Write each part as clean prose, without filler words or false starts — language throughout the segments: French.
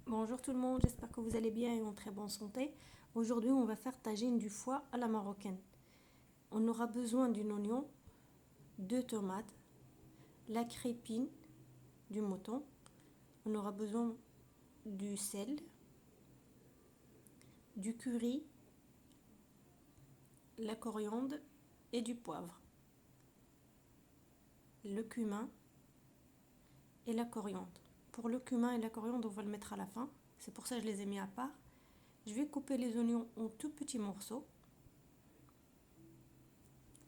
Bonjour tout le monde, j'espère que vous allez bien et en très bonne santé. Aujourd'hui, on va faire tagine du foie à la marocaine. On aura besoin d'un oignon, deux tomates, la crépine du mouton. On aura besoin du sel, du curry, la coriandre et du poivre. Le cumin et la coriandre. Pour le cumin et la coriandre, on va le mettre à la fin. C'est pour ça que je les ai mis à part. Je vais couper les oignons en tout petits morceaux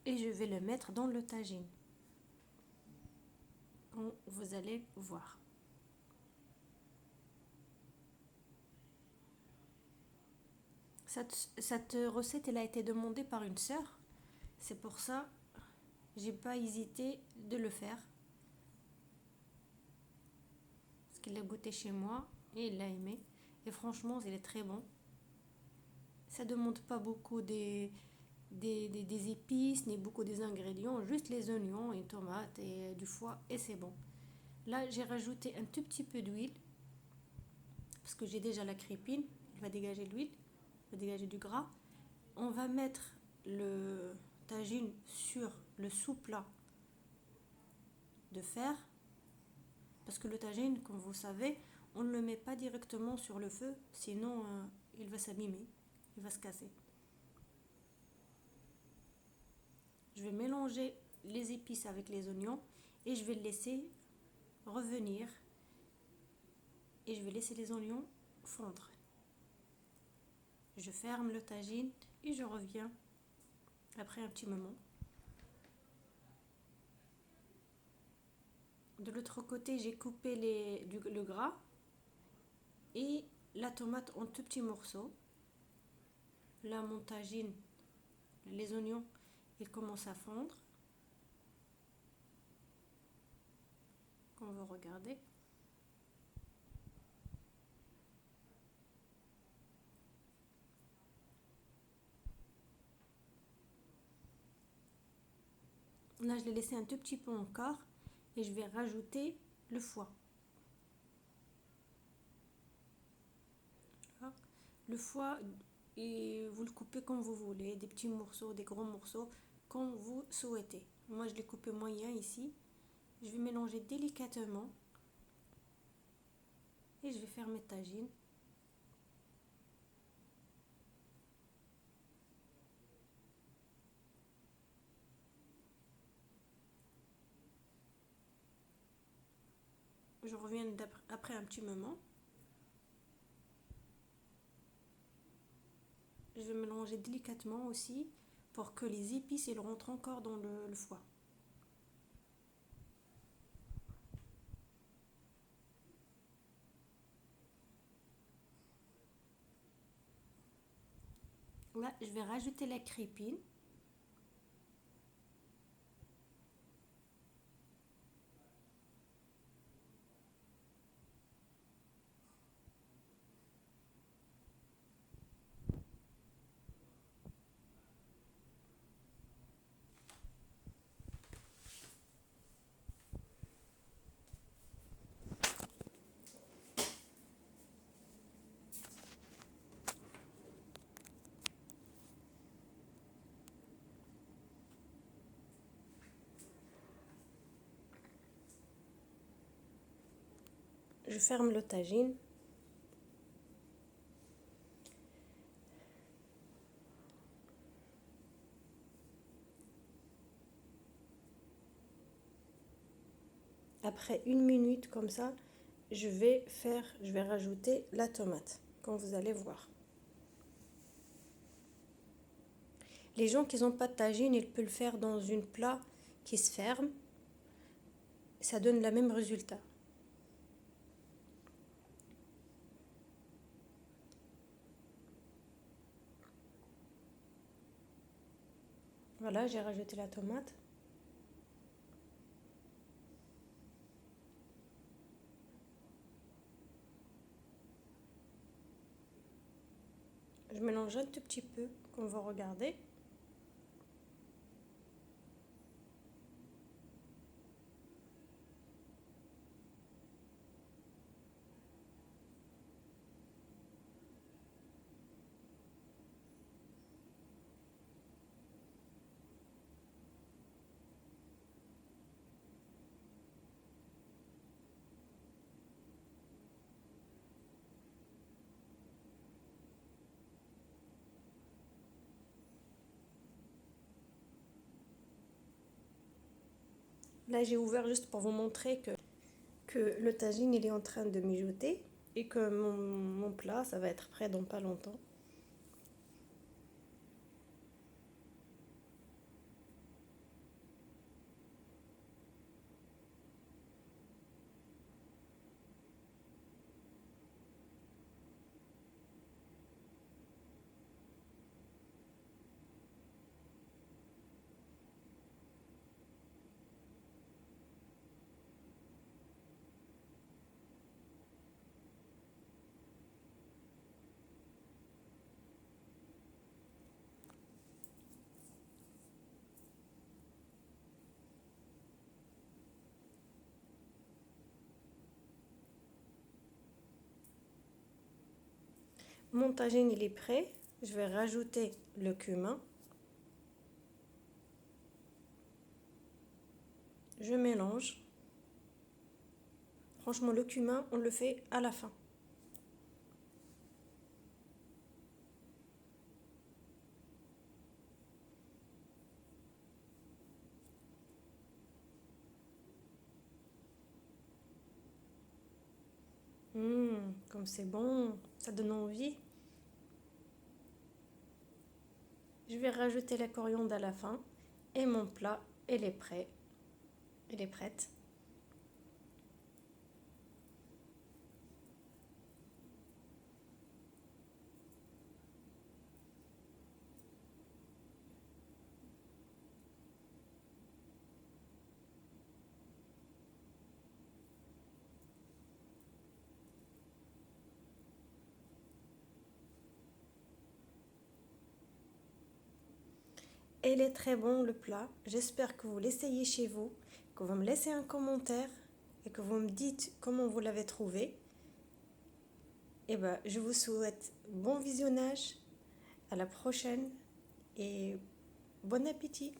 et je vais le mettre dans le tagine. Comme vous allez voir. Cette recette, elle a été demandée par une sœur. C'est pour ça, j'ai pas hésité de le faire. Parce qu'il l'a goûté chez moi et il l'a aimé. Et franchement, il est très bon. Ça demande pas beaucoup des épices, ni beaucoup des ingrédients. Juste les oignons et tomates et du foie et c'est bon. Là, j'ai rajouté un tout petit peu d'huile. Parce que j'ai déjà la crépine. Elle va dégager de l'huile. Elle va dégager du gras. On va mettre le tagine sur le sous-plat de fer, parce que le tagine, comme vous savez, on ne le met pas directement sur le feu, sinon il va s'abîmer, il va se casser. Je vais mélanger les épices avec les oignons et je vais le laisser revenir et je vais laisser les oignons fondre. Je ferme le tagine et je reviens après un petit moment. De l'autre côté, j'ai coupé le gras et la tomate en tout petits morceaux. Là, mon tagine, les oignons, ils commencent à fondre. Comme vous regardez. Là, je l'ai laissé un tout petit peu encore et je vais rajouter le foie. Le foie, et vous le coupez comme vous voulez, des petits morceaux, des gros morceaux, comme vous souhaitez. Moi, je l'ai coupé moyen ici. Je vais mélanger délicatement et je vais faire mes tagines. Je reviens après un petit moment. Je vais mélanger délicatement aussi pour que les épices ils rentrent encore dans le foie. Là, je vais rajouter la crépine. Je ferme le tagine. Après une minute comme ça, je vais rajouter la tomate, comme vous allez voir. Les gens qui n'ont pas de tagine, ils peuvent le faire dans une plat qui se ferme. Ça donne le même résultat. Voilà, j'ai rajouté la tomate. Je mélange un tout petit peu, comme vous regardez. Là, j'ai ouvert juste pour vous montrer que le tagine, il est en train de mijoter et que mon plat, ça va être prêt dans pas longtemps. Mon tagine, il est prêt. Je vais rajouter le cumin. Je mélange. Franchement, le cumin, on le fait à la fin. Comme c'est bon, ça donne envie. Je vais rajouter la coriandre à la fin. Et mon plat, il est prêt. Il est prête. Il est très bon le plat. J'espère que vous l'essayez chez vous, que vous me laissez un commentaire et que vous me dites comment vous l'avez trouvé. Et ben, je vous souhaite bon visionnage, à la prochaine et bon appétit.